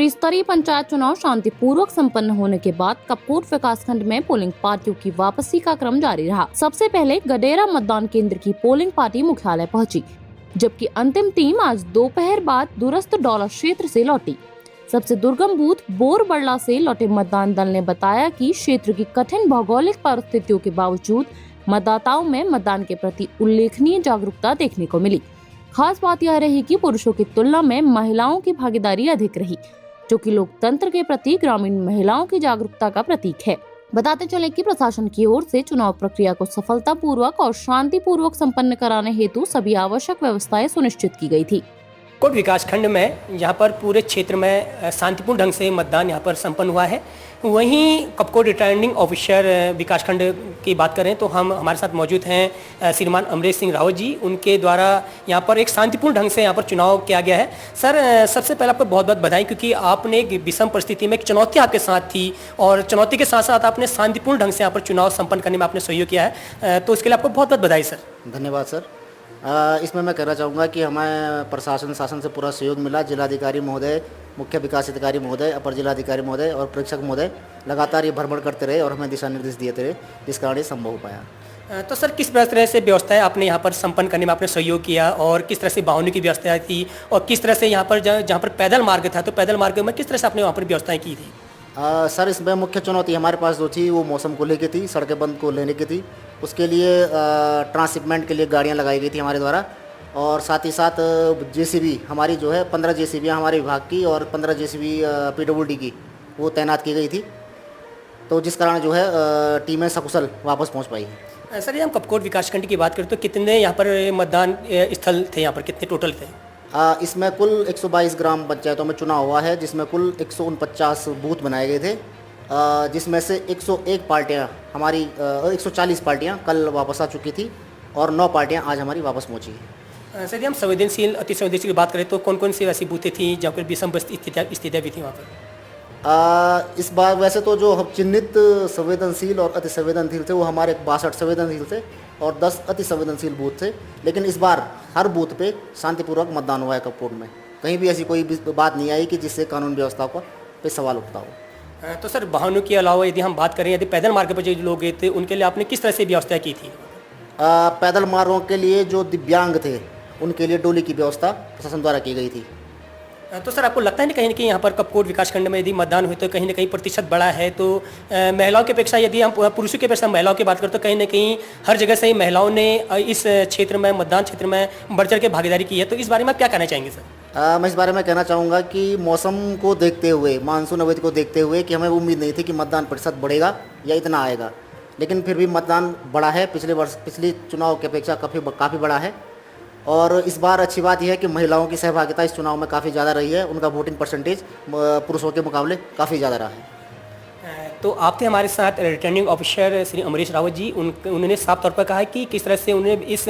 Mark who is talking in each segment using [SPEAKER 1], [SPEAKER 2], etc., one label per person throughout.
[SPEAKER 1] त्रिस्तरीय पंचायत चुनाव शांतिपूर्वक संपन्न होने के बाद कपकोट विकासखंड में पोलिंग पार्टियों की वापसी का क्रम जारी रहा। सबसे पहले गडेरा मतदान केंद्र की पोलिंग पार्टी मुख्यालय पहुंची, जबकि अंतिम टीम आज दोपहर बाद दूरस्थ डॉलर क्षेत्र से लौटी। सबसे दुर्गम बूथ बोरबड़ला से लौटे मतदान दल ने बताया कि क्षेत्र की कठिन भौगोलिक परिस्थितियों के बावजूद मतदाताओं में मतदान के प्रति उल्लेखनीय जागरूकता देखने को मिली। खास बात यह रही कि पुरुषों की तुलना में महिलाओं की भागीदारी अधिक रही, जो कि लोकतंत्र के प्रति ग्रामीण महिलाओं की जागरूकता का प्रतीक है। बताते चले कि प्रशासन की ओर से चुनाव प्रक्रिया को सफलतापूर्वक और शांतिपूर्वक संपन्न कराने हेतु सभी आवश्यक व्यवस्थाएं सुनिश्चित की गई थी।
[SPEAKER 2] कपकोट विकासखंड में यहाँ पर पूरे क्षेत्र में शांतिपूर्ण ढंग से मतदान यहाँ पर संपन्न हुआ है। वहीं कपकोट रिटर्निंग ऑफिसर विकासखंड की बात करें तो हमारे साथ मौजूद हैं श्रीमान अमरेश सिंह रावत जी। उनके द्वारा यहाँ पर एक शांतिपूर्ण ढंग से यहाँ पर चुनाव किया गया है। सर, सबसे पहले आपको बहुत बहुत बधाई, क्योंकि आपने एक विषम परिस्थिति में एक चुनौती आपके साथ थी और चुनौती के साथ साथ आपने शांतिपूर्ण ढंग से यहाँ पर चुनाव संपन्न करने में आपने सहयोग किया है, तो इसके लिए आपको बहुत बहुत बधाई सर।
[SPEAKER 3] धन्यवाद सर। इसमें मैं कहना चाहूँगा कि हमें प्रशासन शासन से पूरा सहयोग मिला। जिलाधिकारी महोदय, मुख्य विकास अधिकारी महोदय, अपर जिलाधिकारी महोदय और परीक्षक महोदय लगातार ये भ्रमण करते रहे और हमें दिशा निर्देश दिए रहे, जिस कारण ये संभव हो पाया।
[SPEAKER 2] तो सर, किस तरह से व्यवस्थाएं आपने यहाँ पर संपन्न करने में आपने सहयोग किया और किस तरह से वाहनों की व्यवस्था थी और किस तरह से यहाँ पर जहाँ पर पैदल मार्ग था तो पैदल मार्ग में किस तरह से आपने वहाँ पर व्यवस्थाएं की थी?
[SPEAKER 3] सर, इसमें मुख्य चुनौती हमारे पास जो थी वो मौसम को लेकर थी, सड़कें बंद को लेने की थी। उसके लिए ट्रांसशिपमेंट के लिए गाड़ियाँ लगाई गई थी हमारे द्वारा, और साथ ही साथ जेसीबी हमारी जो है 15 जेसीबी हमारे विभाग की और 15 जेसीबी पीडब्ल्यूडी की वो तैनात की गई थी, तो जिस कारण जो है टीमें सकुशल वापस पहुंच पाई है।
[SPEAKER 2] सर, ये हम कपकोट विकासखंड की बात करें तो कितने यहाँ पर मतदान स्थल थे, यहाँ पर कितने टोटल थे?
[SPEAKER 3] इसमें कुल 122 ग्राम पंचायतों में चुनाव हुआ है, जिसमें कुल 149 बूथ बनाए गए थे, जिसमें से 101 पार्टियाँ हमारी 140 पार्टियाँ कल वापस आ चुकी थी और 9 पार्टियाँ आज हमारी वापस पहुँची हैं।
[SPEAKER 2] सर, हम संवेदनशील अति संवेदनशील की बात करें तो कौन कौन सी ऐसी बूथें थी जहाँ पर विषम स्थितियाँ भी थी वहाँ पर?
[SPEAKER 3] इस बार वैसे तो जो हम चिन्हित संवेदनशील और अति संवेदनशील थे वो हमारे 62 संवेदनशील थे और 10 अति संवेदनशील बूथ थे, लेकिन इस बार हर बूथ पे शांतिपूर्वक मतदान हुआ है। कपकोट में कहीं भी ऐसी कोई बात नहीं आई कि जिससे कानून व्यवस्था पे सवाल उठता हो।
[SPEAKER 2] तो सर, वाहनों के अलावा यदि हम बात करें, यदि पैदल मार्ग पर जो लोग गए थे उनके लिए आपने किस तरह से व्यवस्था की थी?
[SPEAKER 3] पैदल मार्गों के लिए जो दिव्यांग थे उनके लिए डोली की व्यवस्था प्रशासन द्वारा की गई थी।
[SPEAKER 2] तो सर, आपको लगता है ना कहीं ना कहीं यहाँ पर कपकोट विकासखंड में यदि मतदान हुए तो कहीं ना कहीं प्रतिशत बड़ा है, तो महिलाओं की अपेक्षा यदि हम पुरुषों की अपेक्षा महिलाओं की बात करें तो कहीं ना कहीं हर जगह से ही महिलाओं ने इस क्षेत्र में मतदान क्षेत्र में बढ़ चढ़ के भागीदारी की है, तो इस बारे में आप क्या कहना चाहेंगे सर?
[SPEAKER 3] मैं इस बारे में कहना चाहूँगा कि मौसम को देखते हुए, मानसून अवधि को देखते हुए कि हमें उम्मीद नहीं थी कि मतदान प्रतिशत बढ़ेगा या इतना आएगा, लेकिन फिर भी मतदान बढ़ा है। पिछले चुनाव की अपेक्षा काफ़ी बड़ा है, और इस बार अच्छी बात यह है कि महिलाओं की सहभागिता इस चुनाव में काफ़ी ज़्यादा रही है। उनका वोटिंग परसेंटेज पुरुषों के मुकाबले काफ़ी ज़्यादा रहा है।
[SPEAKER 2] तो आप थे हमारे साथ रिटर्निंग ऑफिसर श्री अमरेश रावत जी। उन्होंने साफ तौर पर कहा है कि किस तरह से उन्हें इस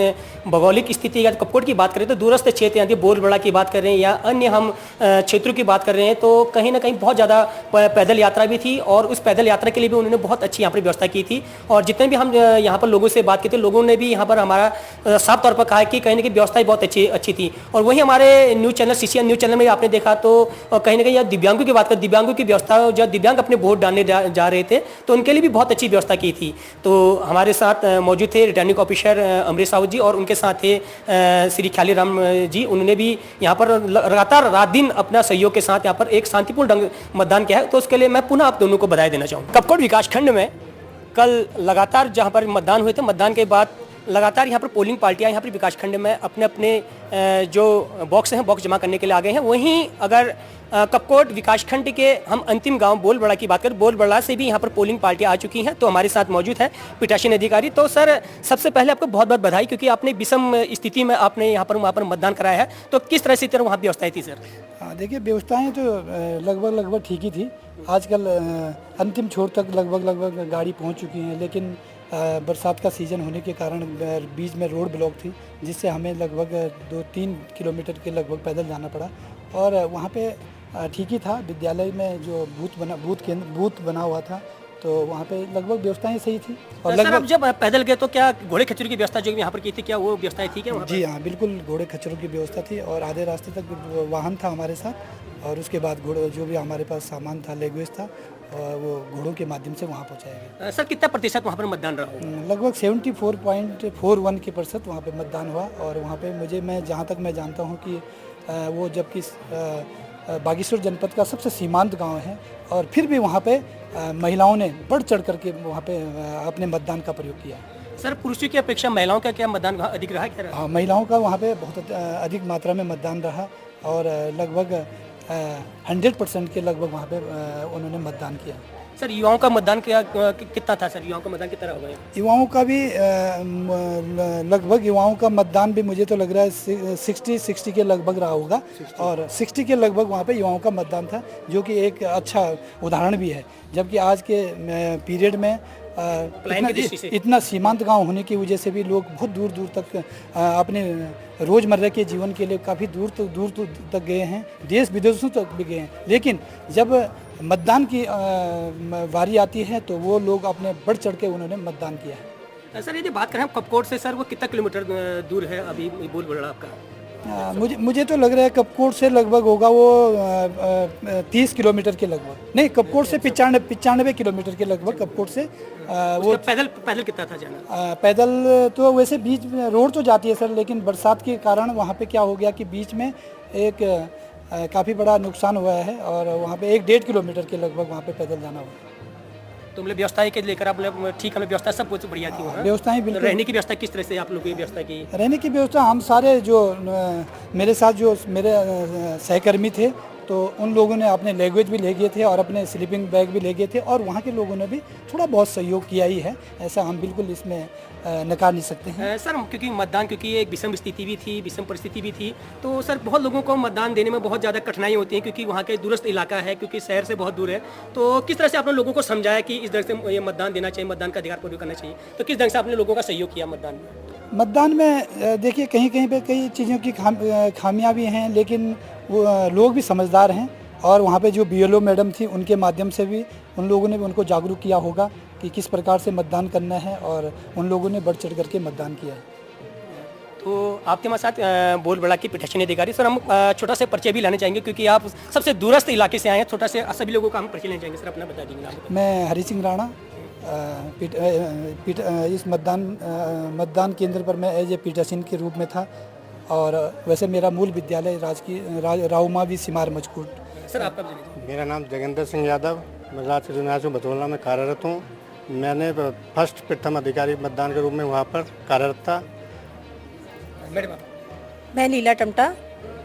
[SPEAKER 2] भौगोलिक स्थिति या कपकोट की बात करें तो दूरस्थ क्षेत्र यदि बोरबड़ा की बात कर रहे हैं या अन्य हम क्षेत्रों की बात कर रहे हैं तो कहीं ना कहीं बहुत ज़्यादा पैदल यात्रा भी थी, और उस पैदल यात्रा के लिए भी उन्होंने बहुत अच्छी यहाँ पर व्यवस्था की थी। और जितने भी हम यहाँ पर लोगों से बात की थी, लोगों ने भी यहाँ पर हमारा साफ तौर पर कहा है कि कहीं ना कहीं व्यवस्था बहुत अच्छी थी। और वहीं हमारे news channel CCN news channel में आपने देखा तो कहीं ना कहीं दिव्यांगों की बात करें, दिव्यांगों की व्यवस्था, जब दिव्यांग अपने वोट डालने जा रहे थे तो उनके लिए भी बहुत अच्छी व्यवस्था की थी। तो हमारे साथ मौजूद थे रिटर्निंग ऑफिसर अमरेश रावत जी और उनके साथ थे श्री ख्याली राम जी। उन्होंने भी यहाँ पर लगातार रात दिन अपना सहयोग के साथ यहाँ पर एक शांतिपूर्ण ढंग मतदान किया है, तो उसके लिए मैं पुनः आप दोनों को बधाई देना चाहूँगा। कपकोट विकासखंड में कल लगातार जहाँ पर मतदान हुए थे, मतदान के बाद लगातार यहाँ पर पोलिंग पार्टियाँ यहाँ पर विकासखंड में अपने अपने जो बॉक्स हैं बॉक्स जमा करने के लिए आ गए हैं। वहीं अगर कपकोट विकासखंड के हम अंतिम गांव बोरबड़ा की बात करें, बोरबड़ा से भी यहाँ पर पोलिंग पार्टियाँ आ चुकी हैं, तो हमारे साथ मौजूद है पीठासीन अधिकारी। तो सर, सबसे पहले आपको बहुत बहुत बधाई, क्योंकि आपने विषम स्थिति में आपने यहाँ पर वहाँ पर मतदान कराया है, तो किस तरह से वहाँ व्यवस्थाएं थी सर?
[SPEAKER 4] देखिए, व्यवस्थाएं तो लगभग ठीक ही थी। आजकल अंतिम छोर तक लगभग गाड़ी पहुँच चुकी हैं, लेकिन बरसात का सीज़न होने के कारण बीच में रोड ब्लॉक थी, जिससे हमें लगभग 2-3 किलोमीटर के लगभग पैदल जाना पड़ा। और वहाँ पे ठीक ही था, विद्यालय में जो बूथ बना हुआ था, तो वहाँ पे लगभग व्यवस्थाएं सही थी।
[SPEAKER 2] और सर, अब जब पैदल गए तो क्या घोड़े खच्चरों की व्यवस्था जो यहाँ पर की थी, क्या वो व्यवस्थाएं थी क्या?
[SPEAKER 4] जी हाँ, बिल्कुल घोड़े खच्चरों की व्यवस्था थी और आधे रास्ते तक वाहन था हमारे साथ, और उसके बाद घोड़ों जो भी हमारे पास सामान था, लैंग्वेज था, वो घोड़ों के माध्यम से वहाँ पहुँचाया गया।
[SPEAKER 2] सर कितना प्रतिशत वहाँ पर मतदान रहा होगा?
[SPEAKER 4] लगभग 74.41% वहाँ पे मतदान हुआ। और वहाँ पे मैं जहाँ तक मैं जानता हूँ कि वो जबकि बागेश्वर जनपद का सबसे सीमांत गांव है, और फिर भी वहाँ पे महिलाओं ने बढ़ चढ़ करके वहाँ पे अपने मतदान का प्रयोग किया।
[SPEAKER 2] सर पुरुषों की अपेक्षा महिलाओं का क्या मतदान वहाँ अधिक रहा क्या रहा?
[SPEAKER 4] हाँ, महिलाओं का वहाँ पे बहुत अधिक मात्रा में मतदान रहा, और लगभग 100% के लगभग वहाँ पे उन्होंने मतदान किया।
[SPEAKER 2] सर युवाओं का मतदान कितना था? सर युवाओं का मतदान कितना होगा?
[SPEAKER 4] युवाओं का भी लगभग युवाओं का मतदान भी मुझे तो लग रहा है 60 के लगभग रहा होगा, और 60 के लगभग वहाँ पे युवाओं का मतदान था, जो कि एक अच्छा उदाहरण भी है। जबकि आज के पीरियड में इतना सीमांत गांव होने की वजह से भी लोग बहुत दूर दूर तक अपने रोज़मर्रा के जीवन के लिए काफ़ी दूर तक गए हैं, देश विदेशों तक भी गए हैं। लेकिन जब मतदान की बारी आती है तो वो लोग अपने बढ़ चढ़ के उन्होंने मतदान किया है।
[SPEAKER 2] सर यदि बात करें कपकोट से, सर वो कितना किलोमीटर दूर है अभी बोलबड़ा आपका?
[SPEAKER 4] मुझे तो लग रहा है कपकोट से लगभग होगा वो 30 किलोमीटर के लगभग, नहीं कपकोट से 95 किलोमीटर के लगभग कपकोट से। वो
[SPEAKER 2] पैदल कितना था जाना?
[SPEAKER 4] पैदल तो वैसे बीच में रोड तो जाती है सर, लेकिन बरसात के कारण वहाँ पे क्या हो गया कि बीच में एक काफ़ी बड़ा नुकसान हुआ है, और वहाँ पे 1-1.5 किलोमीटर के लगभग वहाँ पे पैदल जाना हुआ।
[SPEAKER 2] तो मतलब व्यवस्था के लेकर आप ठीक है, व्यवस्था सब कुछ बढ़िया थी वहाँ?
[SPEAKER 4] व्यवस्थाएं बिल्कुल।
[SPEAKER 2] रहने की व्यवस्था किस तरह से आप लोगों की व्यवस्था की?
[SPEAKER 4] रहने की व्यवस्था हम सारे जो मेरे साथ जो मेरे सहकर्मी थे, तो उन लोगों ने अपने लैंग्वेज भी ले गए थे और अपने स्लीपिंग बैग भी ले गए थे, और वहाँ के लोगों ने भी थोड़ा बहुत सहयोग किया ही है, ऐसा हम बिल्कुल इसमें नकार नहीं सकते हैं।
[SPEAKER 2] सर क्योंकि एक विषम स्थिति भी थी, विषम परिस्थिति भी थी, तो सर बहुत लोगों को मतदान देने में बहुत ज़्यादा कठिनाई होती है, क्योंकि वहाँ के दूरस्थ इलाका है, क्योंकि शहर से बहुत दूर है। तो किस तरह से आपने लोगों को समझाया कि इस तरह से ये मतदान देना चाहिए, मतदान का अधिकार प्रयोग करना चाहिए? तो किस ढंग से आपने लोगों का सहयोग किया मतदान में?
[SPEAKER 4] मतदान में देखिए कहीं कहीं पे कई चीज़ों की खामियां भी हैं, लेकिन वो लोग भी समझदार हैं, और वहाँ पे जो BLO मैडम थी उनके माध्यम से भी उन लोगों ने भी उनको जागरूक किया होगा कि किस प्रकार से मतदान करना है, और उन लोगों ने बढ़ चढ़ करके मतदान किया है।
[SPEAKER 2] तो आपके हमारे साथ बोलबड़ा की पीठासीन अधिकारी सर, हम छोटा सा परिचय भी लाना चाहेंगे, क्योंकि आप सबसे दूरस्थ इलाके से आए हैं। छोटा से सभी लोगों का हम परिचय लेना चाहेंगे, सर अपना बता दीजिए नाम।
[SPEAKER 4] मैं हरी सिंह राणा, इस मतदान केंद्र पर मैं एज ए पीठासीन के रूप में था, और वैसे मेरा मूल विद्यालय राजकीय राउमा भी सिमार मजकूट।
[SPEAKER 2] सर आपका?
[SPEAKER 5] मेरा नाम जगेंद्र सिंह यादव, मैं राजकीय जिम्नासियम बतौला में कार्यरत हूँ। मैंने फर्स्ट प्रथम अधिकारी मतदान के रूप में वहाँ पर कार्यरत था।
[SPEAKER 6] मैं लीला टमटा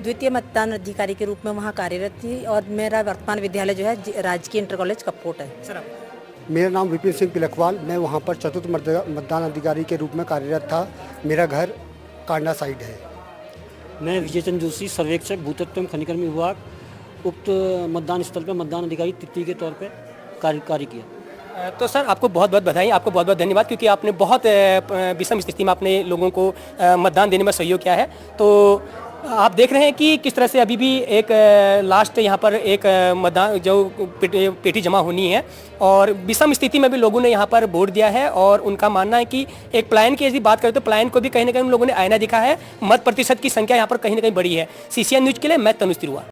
[SPEAKER 6] द्वितीय मतदान अधिकारी के रूप में वहाँ कार्यरत थी, और मेरा वर्तमान विद्यालय जो है राजकीय इंटर कॉलेज कपकोट है।
[SPEAKER 2] सर
[SPEAKER 7] मेरा नाम विपिन सिंह पिलखवाल, मैं वहाँ पर चतुर्थ मतदान अधिकारी के रूप में कार्यरत था। मेरा घर कांडा साइड है।
[SPEAKER 8] मैं विजय चंद्र जोशी, सर्वेक्षक भूतत्व एवं खनिकर्म विभाग, उक्त मतदान स्थल पर मतदान अधिकारी तृतीय के तौर पर कार्य किया।
[SPEAKER 2] तो सर आपको बहुत बहुत बधाई, आपको बहुत बहुत धन्यवाद, क्योंकि आपने बहुत विषम स्थिति में आपने लोगों को मतदान देने में सहयोग किया है। तो आप देख रहे हैं कि किस तरह से अभी भी एक लास्ट यहाँ पर एक मतदान जो पेटी जमा होनी है, और विषम स्थिति में भी लोगों ने यहाँ पर वोट दिया है, और उनका मानना है कि एक पलायन की यदि बात करें तो पलायन को भी कहीं ना कहीं उन लोगों ने आईना दिखा है। मत प्रतिशत की संख्या यहाँ पर कहीं ना कहीं बढ़ी है। CCN न्यूज़ के लिए मैं तनुज तिरुआ।